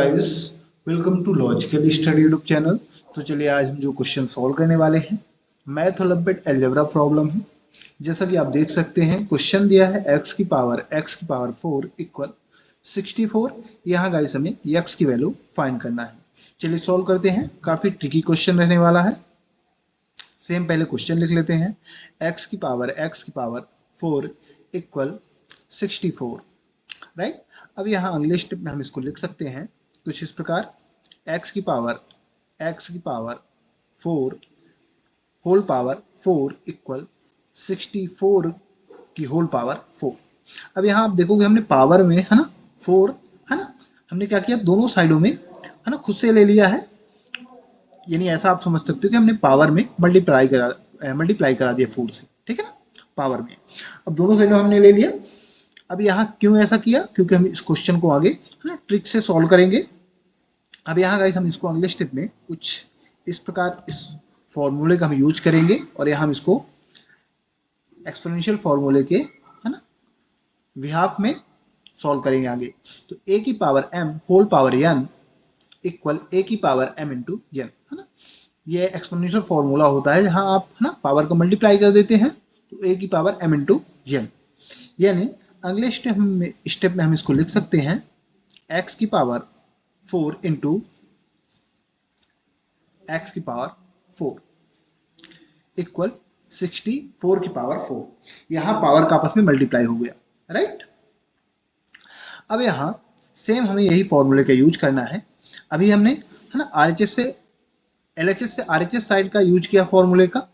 Guys, welcome to logical study YouTube channel. तो चलिए आज हम जो क्वेश्चन सॉल्व करने वाले हैं मैथ ओलंपियाड अलजेब्रा प्रॉब्लम है। जैसा कि आप देख सकते हैं क्वेश्चन दिया है x की पावर 4 इक्वल 64। यहाँ गाइस हमें x की वैल्यू फाइंड करना है। चलिए सॉल्व करते हैं। काफी ट्रिकी क्वेश्चन रहने वाला है। सेम पहले क्वेश्चन लिख लेते हैं। x की पावर 4 इक्वल 64, राइट। अब यहाँ अगले स्टेप में हम इसको लिख सकते हैं कुछ इस प्रकार, x की पावर 4 होल पावर 4 इक्वल 64 की होल पावर 4। अब यहाँ आप देखोगे हमने पावर में है ना 4 है ना, हमने क्या किया दोनों साइडों में है ना खुद से ले लिया है। यानी ऐसा आप समझ सकते हो कि हमने पावर में मल्टीप्लाई करा दिया 4 से, ठीक है ना, पावर में। अब दोनों साइडों हमने ले लिया। अब यहाँ क्यों ऐसा किया, क्योंकि हम इस क्वेश्चन को आगे है ना ट्रिक से सॉल्व करेंगे। अब यहाँ गाइस हम इसको अगले स्टेप में कुछ इस प्रकार इस फॉर्मूले का हम यूज करेंगे और यहाँ हम इसको एक्सपोनेंशियल फॉर्मूले के है ना बिहाफ में सॉल्व करेंगे आगे। तो a की power m whole power n equal a की पावर m इंटू n, है ना। ये एक्सपोनेंशियल फॉर्मूला होता है जहाँ आप है ना पावर को मल्टीप्लाई कर देते हैं, तो a की पावर m इंटू n। यानी अगले स्टेप में हम इसको लिख सकते हैं x की पावर 4 इंटू x की पावर 4 इक्वल 64 की पावर 4। यहाँ पावर का आपस में मल्टीप्लाई हो गया, राइट। अब यहाँ सेम हमें यही फॉर्मूले का यूज करना है। अभी हमने है ना RHS से LHS से RHS साइड का यूज किया फॉर्मूले का।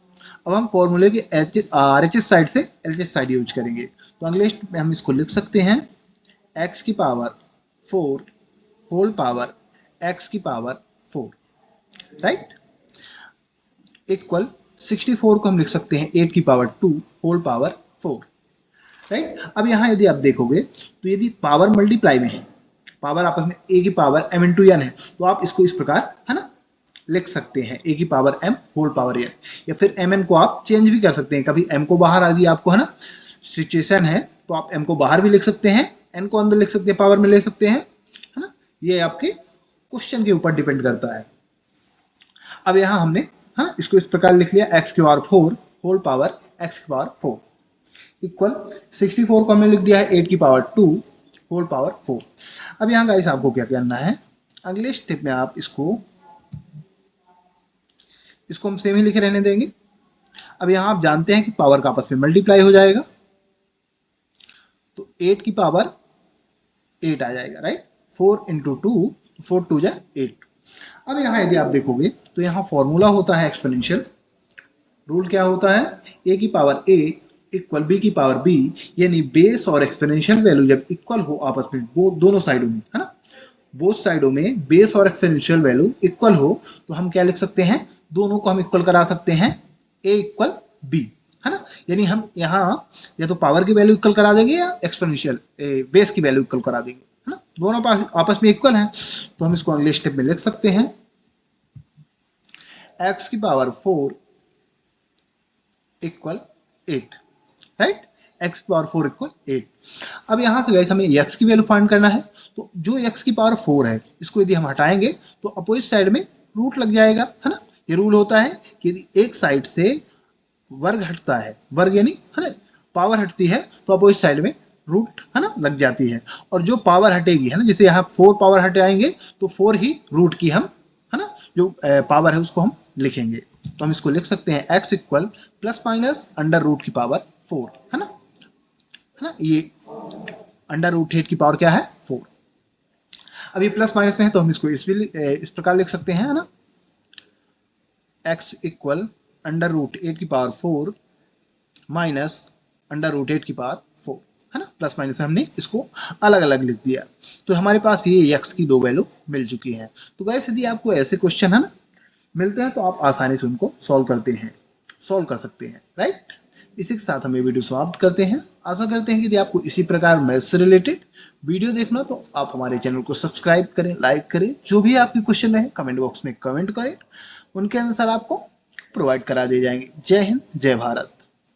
अब हम फॉर्मूले के RHS साइड से LHS साइड यूज करेंगे। तो अगले स्टेप में हम इसको लिख सकते हैं x की पावर 4 होल पावर x की पावर 4, राइट, इक्वल 64 को हम लिख सकते हैं 8 की पावर 2 होल पावर 4, राइट। अब यहाँ यदि आप देखोगे तो यदि पावर मल्टीप्लाई में है, पावर आपस में a की पावर m इंटू n है, तो आप इसको इस प्रकार है ना लिख सकते हैं a की power m whole power n। या फिर mn को आप चेंज भी कर सकते हैं। कभी m को बाहर आ दिया आपको है ना सिचुएशन है, तो आप m को बाहर भी लिख सकते हैं, n को अंदर लिख सकते हैं, पावर में ले सकते हैं, है ना। ये आपके क्वेश्चन के ऊपर डिपेंड करता है। अब यहाँ हमने हाँ इसको इस प्रकार लिख लिया x की पावर 4 होल पावर x की पावर 4 इक्वल 64 को हमने लिख दिया है 8 की पावर 2 होल पावर 4। अब यहाँ गाइस आपको क्या करना है, अगले स्टेप में आप इसको हम सेम ही लिखे रहने देंगे। अब यहाँ आप जानते हैं कि पावर का आपस में मल्टीप्लाई हो जाएगा, तो 8 की पावर 8 आ जाएगा, राइट। 4 इंटू 2 4 2 जा 8। अब यहाँ यदि आप देखोगे तो यहाँ फॉर्मूला होता है एक्सपोनेंशियल। रूल क्या होता है, a की पावर a इक्वल b की पावर b। यानी बेस और एक्सपोनेंशियल वैल्यू जब इक्वल हो आपस में, वो दोनों साइडों में है ना, बोथ साइडों में बेस और एक्सपोनेंशियल वैल्यू इक्वल हो, तो हम क्या लिख सकते हैं, दोनों को हम इक्वल करा सकते हैं a इक्वल b, है ना। यानी हम यहाँ या तो पावर की वैल्यू इक्वल करा देंगे या एक्सपोनेंशियल बेस की वैल्यू इक्वल करा देंगे, है ना। दोनों आपस में इक्वल हैं, तो हम इसको अगले स्टेप में लिख सकते हैं x की पावर 4 इक्वल 8, राइट। x की पावर 4 इक्वल 8। अब यहाँ से गाइस हमें x की वैल्यू फाइंड करना है। तो जो x की पावर 4 है, इसको यदि हम हटाएंगे तो अपोजिट साइड में रूट लग जाएगा, है ना। ये रूल होता है कि यदि एक साइड से वर्ग हटता है, वर्ग यानी है ना पावर हटती है, तो अपोजिट साइड में रूट है ना लग जाती है। और जो पावर हटेगी है ना, जैसे यहाँ 4 पावर हटाएंगे तो 4 ही रूट की हम है ना जो पावर है उसको हम लिखेंगे। तो हम इसको लिख सकते हैं x equal plus minus under root की पावर 4, है ना, ये अंडर रूट 8 की पावर क्या है 4। अब ये प्लस माइनस में है तो हम इसको इस प्रकार लिख सकते हैं, है ना, x इक्वल अंडर रूट 8 की पावर 4 माइनस अंडर रूट 8 की पावर 4, है ना। प्लस माइनस में हमने इसको अलग अलग लिख दिया, तो हमारे पास ये x की दो वैल्यू मिल चुकी है। तो गाइस यदि आपको ऐसे क्वेश्चन है ना मिलते हैं तो आप आसानी से उनको सॉल्व कर सकते हैं, राइट। इसी के साथ हम ये वीडियो समाप्त करते हैं। आशा करते हैं कि यदि आपको इसी प्रकार मैथ से रिलेटेड वीडियो देखना तो आप हमारे चैनल को सब्सक्राइब करें, लाइक करें। जो भी आपके क्वेश्चन रहे कमेंट बॉक्स में कमेंट करें, उनके अनुसार आपको प्रोवाइड करा दिए जाएंगे। जय हिंद, जय भारत।